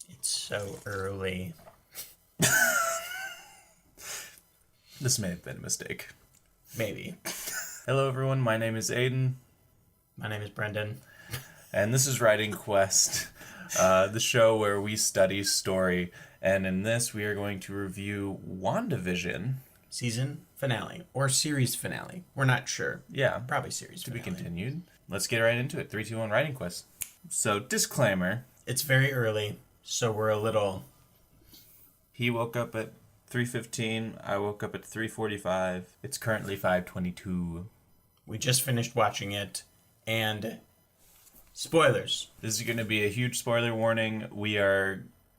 It's so early. This may have been a mistake. Maybe. Hello, everyone. My name is Aiden. My name is Brendan. And this is Writing Quest, the show where we study story. And in this, we are going to review WandaVision. Season finale. Or series finale. We're not sure. Yeah. Probably series To finale. be continued. Let's get right into it. 3, 2, 1, Writing Quest. So, disclaimer. It's very early, so we're a little... He woke up at 3:15. I woke up at 3:45. It's currently 5:22. We just finished watching it, and... spoilers. This is going to be a huge spoiler warning.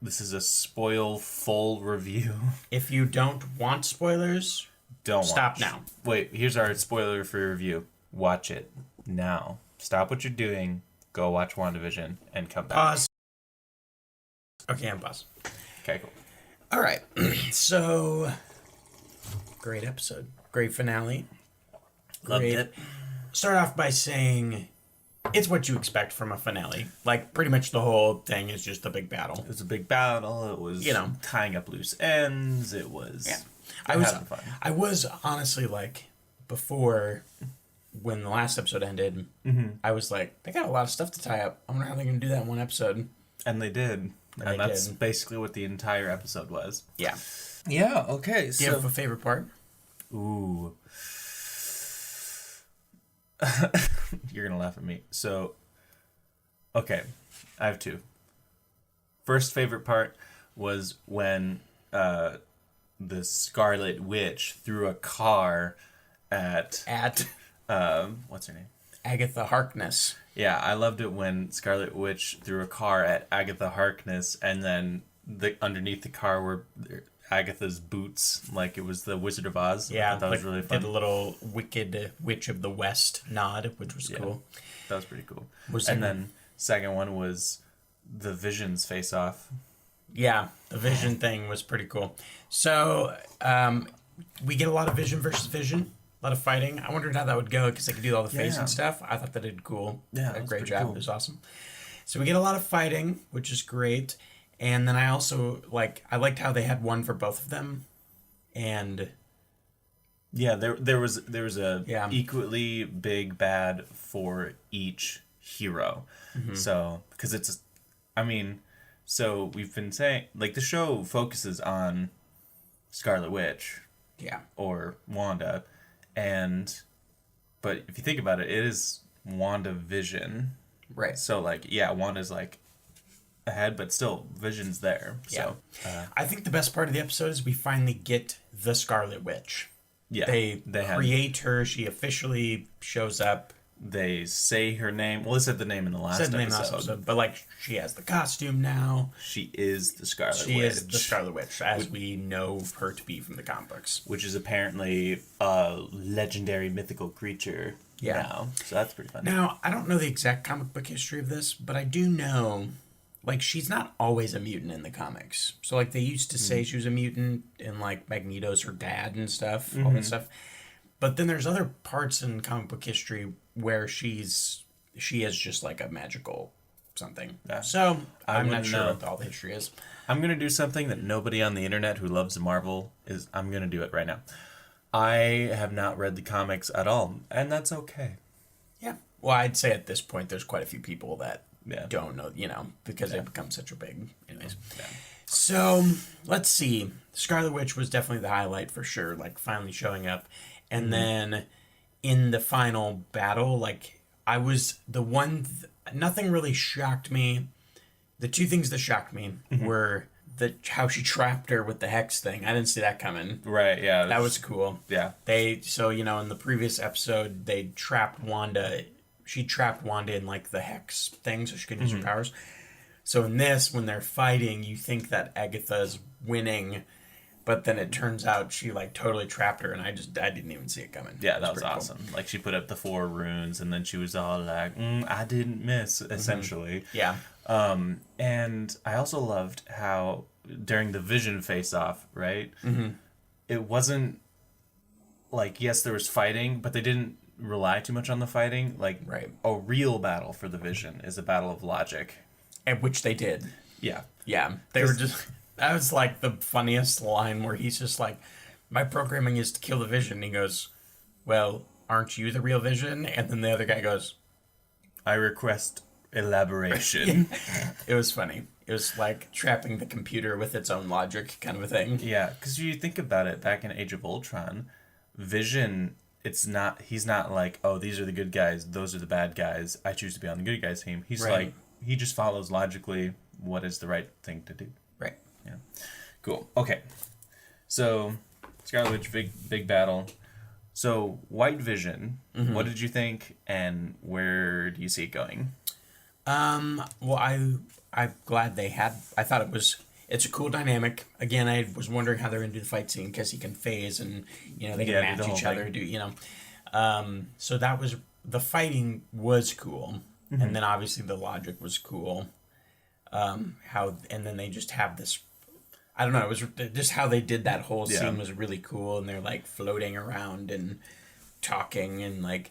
This is a spoil-full review. If you don't want spoilers, Don't stop watch. now. Wait, here's our spoiler for review. Watch it now. Stop what you're doing. Go watch WandaVision and come back. Pause. Okay, I'm pause. Okay, cool. All right. So, great episode. Great finale. Loved Great. it. Start off by saying it's what you expect from a finale. Like, pretty much the whole thing is just a big battle. It was a big battle. It was, tying up loose ends. It was having fun. I was honestly like, before, when the last episode ended, I was like, they got a lot of stuff to tie up. I wonder how they're going to do that in one episode. And they did. And that's basically what the entire episode was. Yeah. Yeah, okay. Do you have a favorite part? Ooh. You're going to laugh at me. So, okay. I have two. First favorite part was when the Scarlet Witch threw a car at what's her name? Agatha Harkness. Yeah, I loved it when Scarlet Witch threw a car at Agatha Harkness, and then underneath the car were Agatha's boots, like it was the Wizard of Oz. Yeah, that was really fun. Did a little Wicked Witch of the West nod, which was cool. That was pretty cool. And then second one was the Visions face off. Yeah, the Vision thing was pretty cool. So we get a lot of Vision versus Vision. A lot of fighting. I wondered how that would go because they could do all the face and stuff. I thought they did cool. Yeah, a great job. cool. It was awesome. So we get a lot of fighting, which is great. And then I also I liked how they had one for both of them. And yeah, there was a equally big bad for each hero. Mm-hmm. So because so we've been saying the show focuses on Scarlet Witch. Yeah. Or Wanda. But if you think about it, it is WandaVision. Right. So, Wanda's, ahead, but still, Vision's there. Yeah. So, I think the best part of the episode is we finally get the Scarlet Witch. Yeah. They create her. She officially shows up. They say her name. Well, they said the name in the last episode. But, she has the costume now. She is the Scarlet Witch. She is the Scarlet Witch, as we know her to be from the comic books. Which is apparently a legendary mythical creature now. So that's pretty fun. Now, I don't know the exact comic book history of this, but I do know, she's not always a mutant in the comics. So, they used to say she was a mutant, and, Magneto's her dad and stuff, all that stuff. But then there's other parts in comic book history where she is just a magical something. Yeah. So I'm not sure what all the history is. I'm going to do something that nobody on the internet who loves Marvel is. I'm going to do it right now. I have not read the comics at all, and that's okay. Yeah. Well, I'd say at this point there's quite a few people that don't know, because they've become such a big... Anyways. Yeah. So, let's see. Scarlet Witch was definitely the highlight for sure, finally showing up. And then in the final battle, I was the one... nothing really shocked me. The two things that shocked me were how she trapped her with the hex thing. I didn't see that coming. Right, yeah. That was cool. Yeah. In the previous episode, they trapped Wanda. She trapped Wanda in, the hex thing so she couldn't use her powers. So in this, when they're fighting, you think that Agatha's winning... But then it turns out she totally trapped her, and I didn't even see it coming. Yeah, that was awesome. Cool. She put up the 4 runes, and then she was all I didn't miss, essentially. Yeah. And I also loved how during the Vision face-off, right? Mm-hmm. It wasn't yes, there was fighting, but they didn't rely too much on the fighting. A real battle for the Vision is a battle of logic. And which they did. Yeah. Yeah, they were just... That was, like, the funniest line where he's just like, my programming is to kill the Vision. And he goes, well, aren't you the real Vision? And then the other guy goes, I request elaboration. It was funny. It was like trapping the computer with its own logic kind of a thing. Yeah, because you think about it, back in Age of Ultron, Vision, he's not like, oh, these are the good guys, those are the bad guys, I choose to be on the good guys team. He's like, he just follows logically what is the right thing to do. Right. Yeah. Cool. Okay. So, Scarlet Witch, big battle. So, White Vision, what did you think, and where do you see it going? Well, I'm glad they had... I thought it's a cool dynamic. Again, I was wondering how they're going to do the fight scene, because he can phase and, they can match each other, so that was... The fighting was cool, and then obviously the logic was cool. And then they just have this... I don't know, it was just how they did that whole scene was really cool, and they're, like, floating around and talking and, like...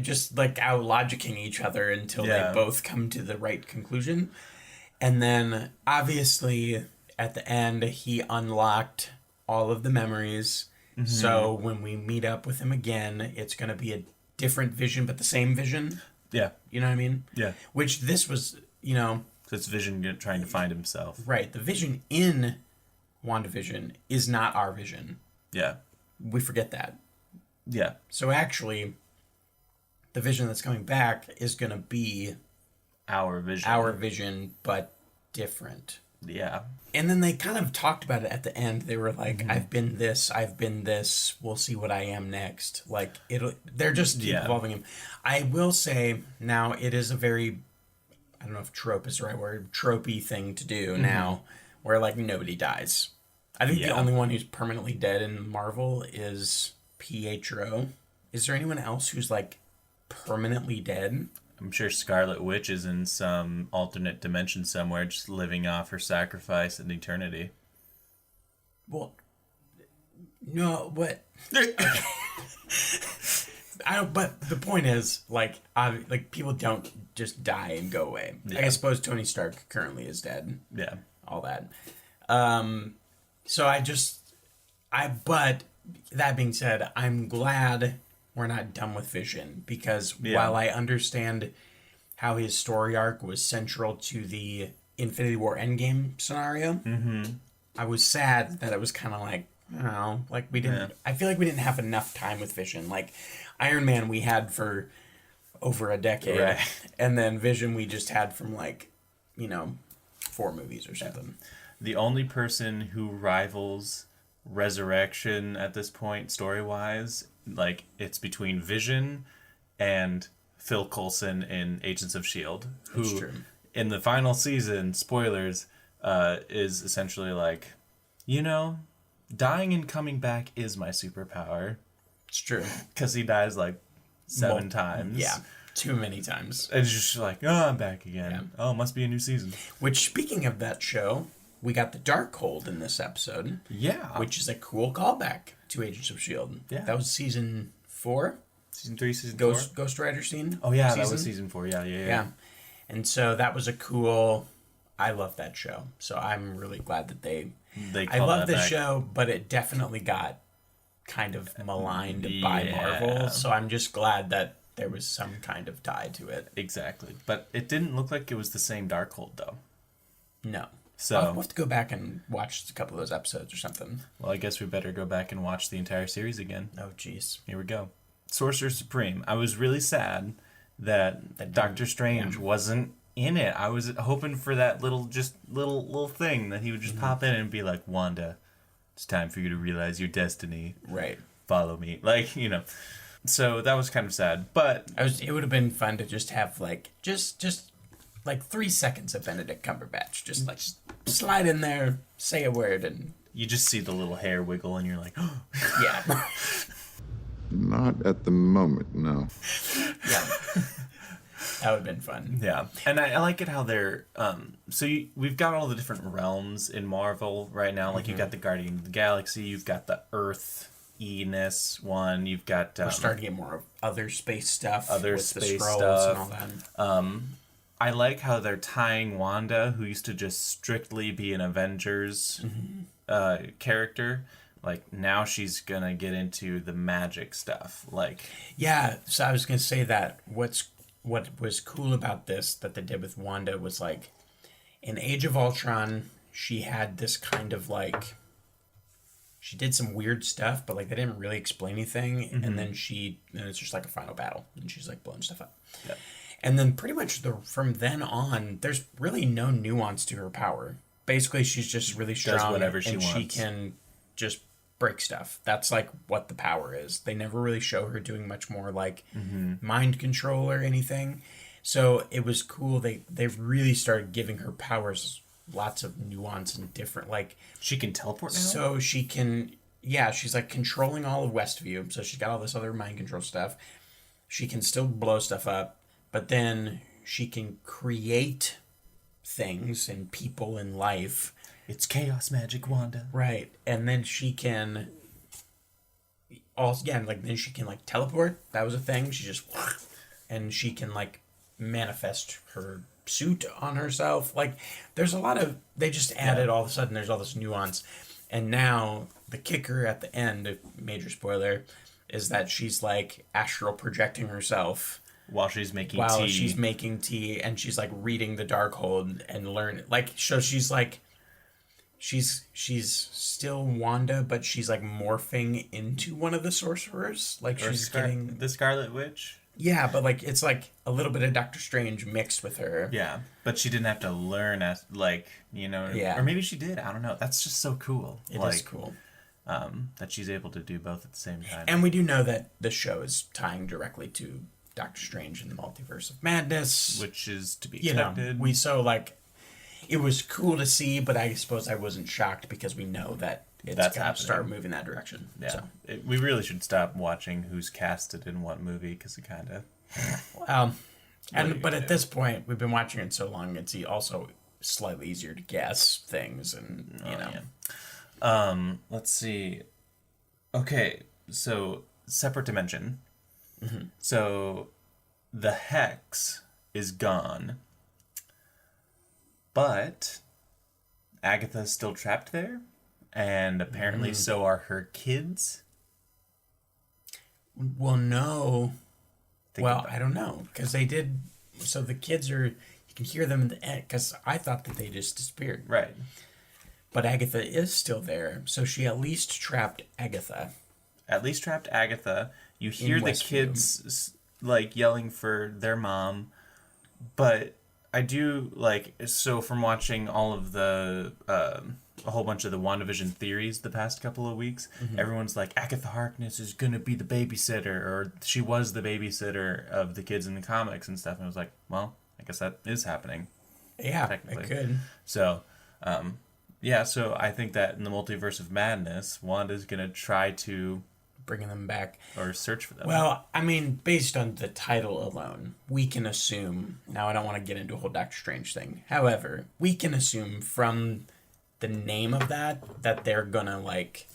just like out logicking each other until they both come to the right conclusion. And then obviously at the end he unlocked all of the memories. So when we meet up with him again, it's going to be a different Vision but the same Vision. Yeah. You know what I mean? Yeah. Which this was, So it's Vision trying to find himself. Right. The Vision in WandaVision is not our Vision. Yeah. We forget that. Yeah. So actually... the Vision that's coming back is going to be our Vision, but different. Yeah. And then they kind of talked about it at the end. They were like, I've been this, we'll see what I am next. Like, they're just keep evolving him. I will say, now, it is a very, I don't know if trope is the right word, tropey thing to do now, where, like, nobody dies. I think the only one who's permanently dead in Marvel is Pietro. Is there anyone else who's, like, permanently dead? I'm sure Scarlet Witch is in some alternate dimension somewhere, just living off her sacrifice in eternity. Well, no, but I don't. But the point is, like people don't just die and go away. I suppose Tony Stark currently is dead. Yeah, all that. So but that being said, I'm glad we're not done with Vision, because while I understand how his story arc was central to the Infinity War Endgame scenario, I was sad that it was kind of like, I don't know, like we didn't... I feel like we didn't have enough time with Vision. Like, Iron Man we had for over a decade, and then Vision we just had from, like, 4 movies or something. The only person who rivals Resurrection at this point, story-wise... like, it's between Vision and Phil Coulson in Agents of S.H.I.E.L.D., who, in the final season, spoilers, is essentially like, dying and coming back is my superpower. It's true. Because he dies, like, 7 times. Yeah, too many times. And it's just like, oh, I'm back again. Yeah. Oh, must be a new season. Which, speaking of that show, we got the Darkhold in this episode. Yeah. Which is a cool callback to Agents of S.H.I.E.L.D. Yeah. That was season 4? Season 3, season 4? Ghost Rider scene? Oh, yeah, that was season 4. Yeah. And so that was a cool... I love that show. So I'm really glad that they I love the show, but it definitely got kind of maligned by Marvel. So I'm just glad that there was some kind of tie to it. Exactly. But it didn't look like it was the same Darkhold, though. No. So I'll have to go back and watch a couple of those episodes or something. Well, I guess we better go back and watch the entire series again. Oh, jeez. Here we go. Sorcerer Supreme. I was really sad that Doctor Strange wasn't in it. I was hoping for that little thing that he would just pop in and be like, Wanda, it's time for you to realize your destiny. Right. Follow me. Like, So that was kind of sad. But it would have been fun to just have just 3 seconds of Benedict Cumberbatch. Just slide in there, say a word, and you just see the little hair wiggle, and you're like, oh. Yeah. Not at the moment, no. Yeah. That would have been fun. Yeah. And I like it how they're... we've got all the different realms in Marvel right now. Like, you've got the Guardian of the Galaxy, you've got the Earth-iness one, you've got... We're starting to get more of other space stuff. Other with space the Skrulls stuff. and all that. I like how they're tying Wanda, who used to just strictly be an Avengers character. Like, now she's gonna get into the magic stuff. Like, Yeah, so I was gonna say that what was cool about this that they did with Wanda was like in Age of Ultron, she had this kind of like she did some weird stuff, but like they didn't really explain anything, and then it's just like a final battle, and she's like blowing stuff up. yeah. And then pretty much from then on, there's really no nuance to her power. Basically, she's just really strong, Does whatever she and wants. she can just break stuff. That's like what the power is. They never really show her doing much more like mind control or anything. So it was cool. They really started giving her powers lots of nuance and different like. She can teleport now? So she can, yeah, she's like controlling all of Westview. So she's got all this other mind control stuff. She can still blow stuff up, but then she can create things and people in life. It's chaos magic, Wanda. Right. And then she can also, yeah, like then she can like teleport. That was a thing. She just, and she can like manifest her suit on herself. Like there's a lot of, they just added all of a sudden, there's all this nuance. And now the kicker at the end, major spoiler, is that she's like astral projecting herself While she's making while tea. she's making tea, and she's like reading the Darkhold and learn like, so she's like, she's still Wanda, but she's like morphing into one of the sorcerers. Like Or she's getting, the Scarlet Witch. yeah, but like it's like a little bit of Doctor Strange mixed with her. Yeah, but she didn't have to learn as like, you know, Yeah. or maybe she did. I don't know. That's just so cool. It like, is cool. That she's able to do both at the same time. And we do know that the show is tying directly to Doctor Strange and the Multiverse of Madness. Which is to be You know, expected. we so like it was cool to see, but I suppose I wasn't shocked because we know that it's That's going to happening. start moving that direction. Yeah, So, we really should stop watching who's casted in what movie because it kind of. but at this point, we've been watching it so long, it's also slightly easier to guess things, and you know. Yeah. Let's see. Okay, so separate dimension. So the hex is gone, but Agatha's still trapped there, and apparently so are her kids. Well, no. Think Well, about I don't know because they did. So the kids are. You can hear them in the end because I thought that they just disappeared. Right. But Agatha is still there, so she at least trapped Agatha. At least trapped Agatha. You hear the Westview. kids like yelling for their mom, but I do like, so from watching all of the a whole bunch of the WandaVision theories the past couple of weeks, everyone's like Agatha Harkness is gonna be the babysitter, or she was the babysitter of the kids in the comics and stuff. And I was like, well, I guess that is happening. Yeah, Technically. it could. So, yeah, so I think that in the Multiverse of Madness, Wanda's gonna try to Bringing them back. or search for them. Well, I mean, based on the title alone, we can assume. Now, I don't want to get into a whole Doctor Strange thing. However, we can assume from the name of that they're gonna like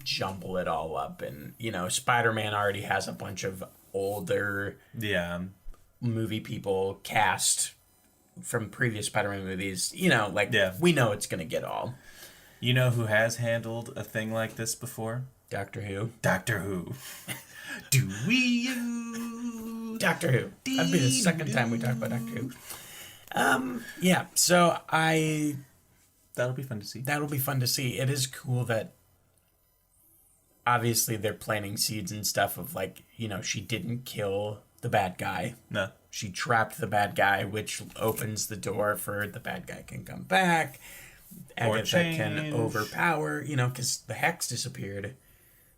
jumble it all up, and you know, Spider-Man already has a bunch of older yeah. movie people cast from previous Spider-Man movies. You know, like Yeah. we know it's gonna get all You know who has handled a thing like this before? Doctor Who. Doctor Who. Do we you? Doctor Who. That'd be the second time we talk about Doctor Who. Yeah. So That'll be fun to see. that'll be fun to see. It is cool that obviously they're planting seeds and stuff of like, you know, she didn't kill the bad guy. No. She trapped the bad guy, which opens the door for the bad guy can come back. Or Agatha change. can overpower, you know, because the hex disappeared.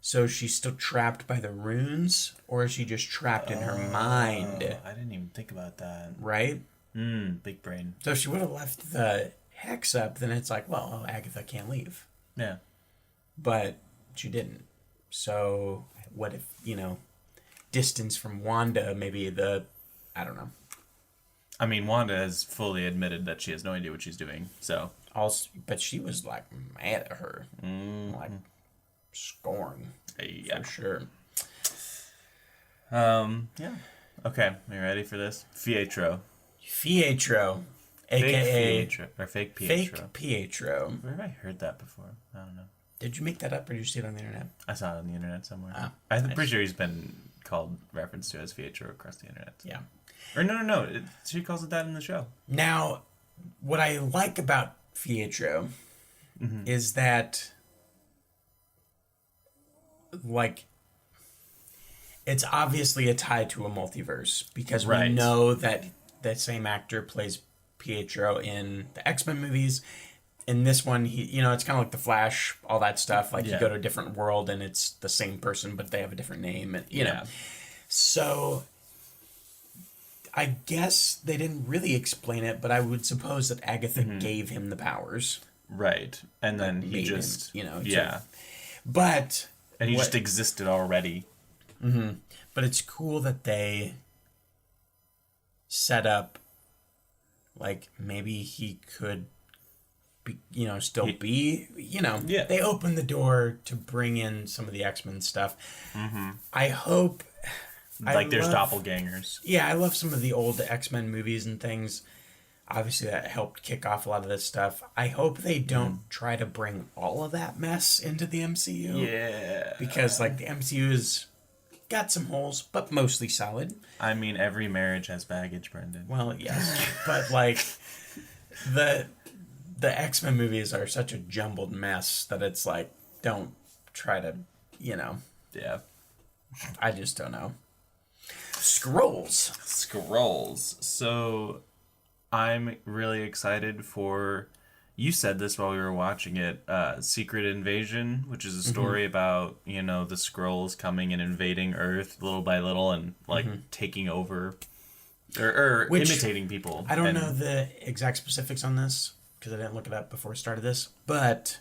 So she's still trapped by the runes, or is she just trapped in her mind? I didn't even think about that. Right? Big brain. So if she would have left the hex up, then it's like, well, Agatha can't leave. Yeah. But she didn't. So what if, you know, distance from Wanda, maybe I don't know. I mean, Wanda has fully admitted that she has no idea what she's doing, so. Also, but she was like mad at her. Like scorn. Yeah. For sure. Yeah. Okay, are you ready for this? Fietro. Pietro, aka fake Pietro. Fake Pietro. Where have I heard that before? I don't know. Did you make that up or did you see it on the internet? I saw it on the internet somewhere. Nice. I'm pretty sure he's been called reference to as Pietro across the internet. Yeah. Or no. She calls it that in the show. Now, what I like about Pietro is that, like, it's obviously a tie to a multiverse because we know that the same actor plays Pietro in the X-Men movies. In this one, it's kind of like the Flash, all that stuff. Like, you go to a different world and it's the same person, but they have a different name. And, you know. So, I guess they didn't really explain it, but I would suppose that Agatha gave him the powers. Right. And then he just... him, yeah. But... And he just existed already. Mm-hmm. But it's cool that they set up, like, maybe he could... they opened the door to bring in some of the X-Men stuff. I hope... there's doppelgangers. Yeah, I love some of the old X-Men movies and things. Obviously, that helped kick off a lot of this stuff. I hope they don't try to bring all of that mess into the MCU. Yeah. Because, the MCU's got some holes, but mostly solid. I mean, every marriage has baggage, Brendan. Well, yes. But, the X-Men movies are such a jumbled mess that it's don't try to, Yeah. I just don't know. Scrolls. So, I'm really excited for... You said this while we were watching it. Secret Invasion, which is a story about, the Skrulls coming and invading Earth little by little and, taking over... Or imitating people. I don't know the exact specifics on this, because I didn't look it up before I started this, but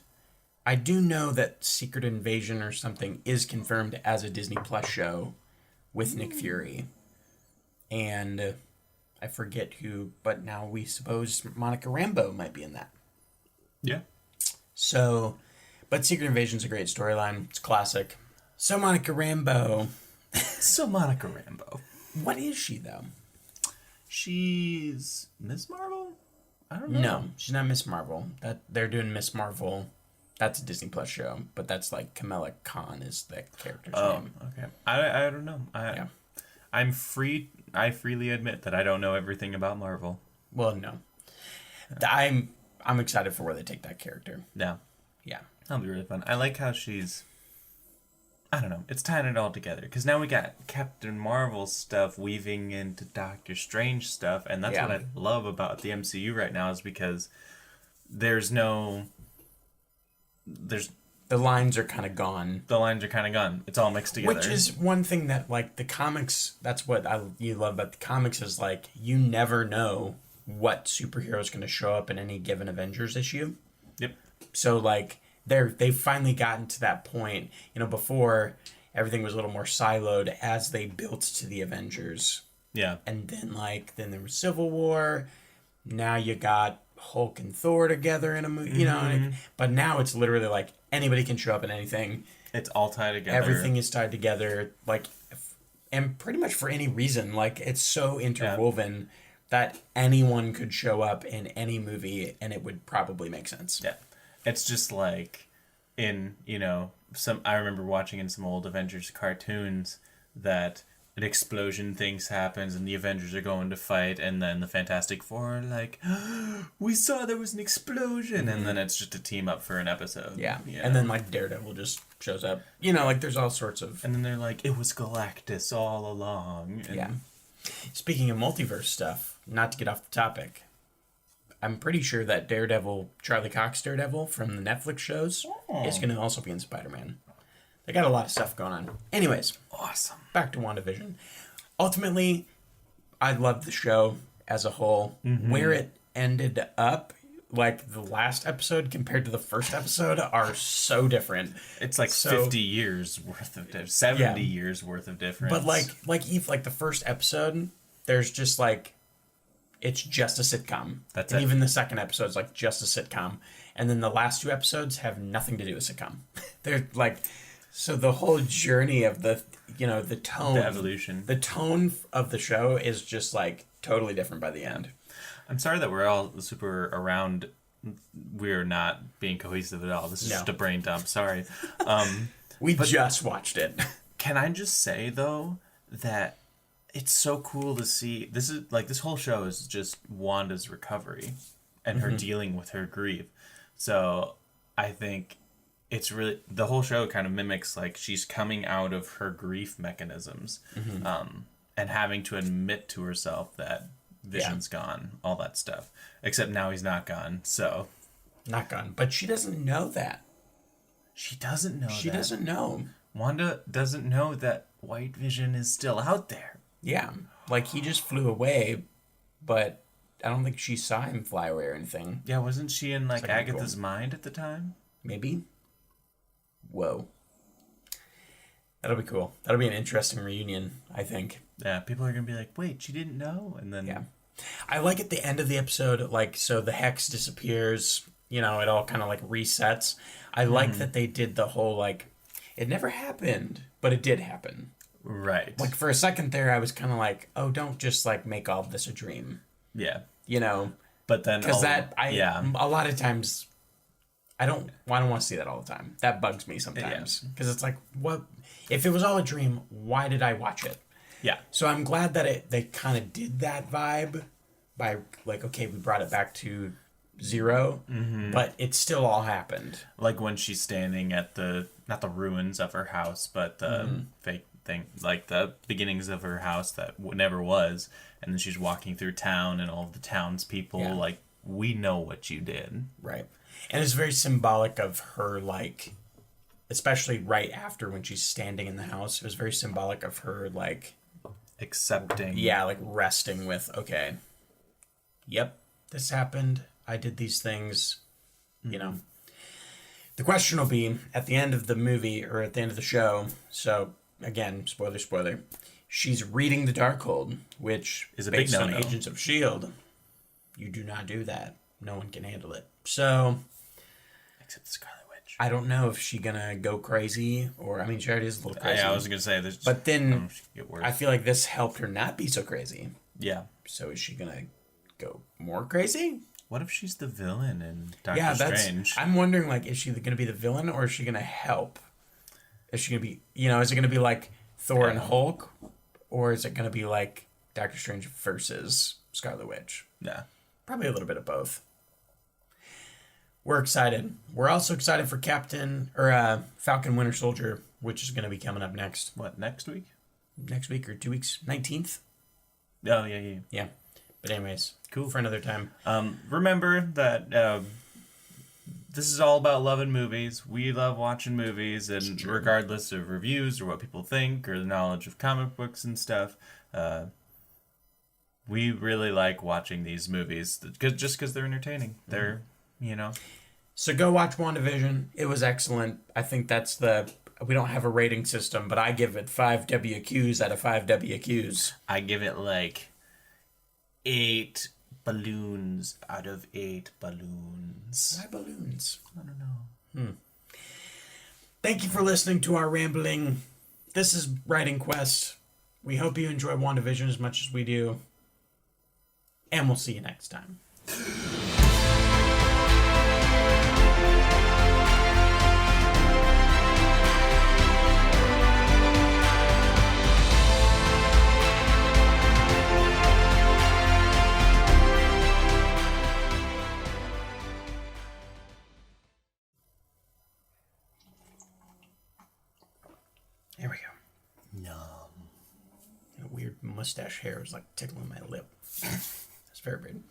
I do know that Secret Invasion or something is confirmed as a Disney Plus show with Nick Fury. And I forget who, but now we suppose Monica Rambeau might be in that. Yeah. So, but Secret Invasion's a great storyline. It's classic. So Monica Rambeau. What is she, though? She's Miss Marvel? I don't know. No, she's not Miss Marvel. They're doing Miss Marvel. That's a Disney Plus show, but that's Kamala Khan is the character's name. Okay. I don't know. I freely admit that I don't know everything about Marvel. Well, no. I'm excited for where they take that character. Yeah. Yeah. That'll be really fun. I like how she's... I don't know. It's tying it all together. Because now we got Captain Marvel stuff weaving into Doctor Strange stuff. And that's what I love about the MCU right now is because there's no... The lines are kind of gone. It's all mixed together. Which is one thing that, the comics... That's what you love about the comics is, you never know what superhero is going to show up in any given Avengers issue. Yep. So, they've finally gotten to that point. Before, everything was a little more siloed as they built to the Avengers. Yeah. And then, then there was Civil War. Now you got Hulk and Thor together in a movie, but now it's literally, anybody can show up in anything. It's all tied together. Everything is tied together, and pretty much for any reason. It's so interwoven that anyone could show up in any movie, and it would probably make sense. Yeah. It's just in, I remember watching in some old Avengers cartoons that an explosion things happens and the Avengers are going to fight and then the Fantastic Four are we saw there was an explosion and then it's just a team up for an episode. Yeah. And then Daredevil just shows up. There's all sorts of... And then they're it was Galactus all along. And... Yeah. Speaking of multiverse stuff, not to get off the topic, I'm pretty sure that Charlie Cox Daredevil from the Netflix shows is going to also be in Spider-Man. They got a lot of stuff going on. Anyways. Awesome. Back to WandaVision. Ultimately, I loved the show as a whole. Where it ended up, the last episode compared to the first episode are so different. It's 50 years worth of difference. 70 years worth of difference. But Eve, the first episode, there's just it's just a sitcom. That's and it. Even the second episode's just a sitcom. And then the last two episodes have nothing to do with sitcom. They're so the whole journey of the tone, the evolution, the tone of the show is just totally different by the end. I'm sorry that we're all super around. We're not being cohesive at all. This is just a brain dump. Sorry. We just watched it. Can I just say, though, that it's so cool to see. This is like, this whole show is just Wanda's recovery and her dealing with her grief. So I think it's really, the whole show kind of mimics like she's coming out of her grief mechanisms, and having to admit to herself that Vision's gone, all that stuff. Except now he's not gone, so. Not gone. But she doesn't know that. She doesn't know She doesn't know. Wanda doesn't know that White Vision is still out there. Yeah. Like, he just flew away, but I don't think she saw him fly away or anything. Yeah, wasn't she in, like, Agatha's cool. mind at the time? Maybe? Whoa. That'll be cool. That'll be an interesting reunion, I think. Yeah, people are going to be like, wait, she didn't know? And then... Yeah. I like at the end of the episode, like, so the hex disappears, you know, it all kind of, like, resets. I like that they did the whole, like, it never happened, but it did happen. Right. Like, for a second there, I was kind of like, oh, don't just, like, make all of this a dream. Yeah. You know? But then... Because a lot of times, I don't want to see that all the time. That bugs me sometimes. Because it's like, what? If it was all a dream, why did I watch it? Yeah. So I'm glad that they kind of did that vibe by, like, okay, we brought it back to 0, but it still all happened. Like when she's standing at the, not the ruins of her house, but the fake thing, like the beginnings of her house that never was, and then she's walking through town and all of the townspeople, like, we know what you did. Right. And it's very symbolic of her, like, especially right after when she's standing in the house, it was very symbolic of her, like... Accepting. Yeah, like, resting with, okay, yep, this happened, I did these things, you know. The question will be, at the end of the movie, or at the end of the show, so, again, spoiler, she's reading the Darkhold, which is a based big on no-no. Agents of S.H.I.E.L.D., you do not do that. No one can handle it. So... Except the Scarlet Witch. I don't know if she's gonna go crazy, or, I mean, she already is a little crazy. Yeah, I was going to say, there's... But then, get worse. I feel like this helped her not be so crazy. Yeah. So is she gonna go more crazy? What if she's the villain in Doctor Strange? I'm wondering, like, is she gonna be the villain, or is she gonna help? Is she gonna be, is it gonna be like Thor and Hulk, or is it gonna be like Doctor Strange versus Scarlet Witch? Yeah. Probably a little bit of both. We're excited. We're also excited for Falcon Winter Soldier, which is going to be coming up next. What, next week? Next week or 2 weeks? 19th? Oh, yeah. Yeah. But anyways, cool. For another time. Remember that this is all about loving movies. We love watching movies, and regardless of reviews or what people think or the knowledge of comic books and stuff, we really like watching these movies just because they're entertaining. They're, So go watch WandaVision. It was excellent. I think that's we don't have a rating system, but I give it 5 WQs out of 5 WQs. I give it like 8 balloons out of 8 balloons. Why balloons? I don't know. Thank you for listening to our rambling. This is Writing Quest. We hope you enjoy WandaVision as much as we do. And we'll see you next time. There we go. Yum. A weird mustache hair was like tickling my lip. That's very weird.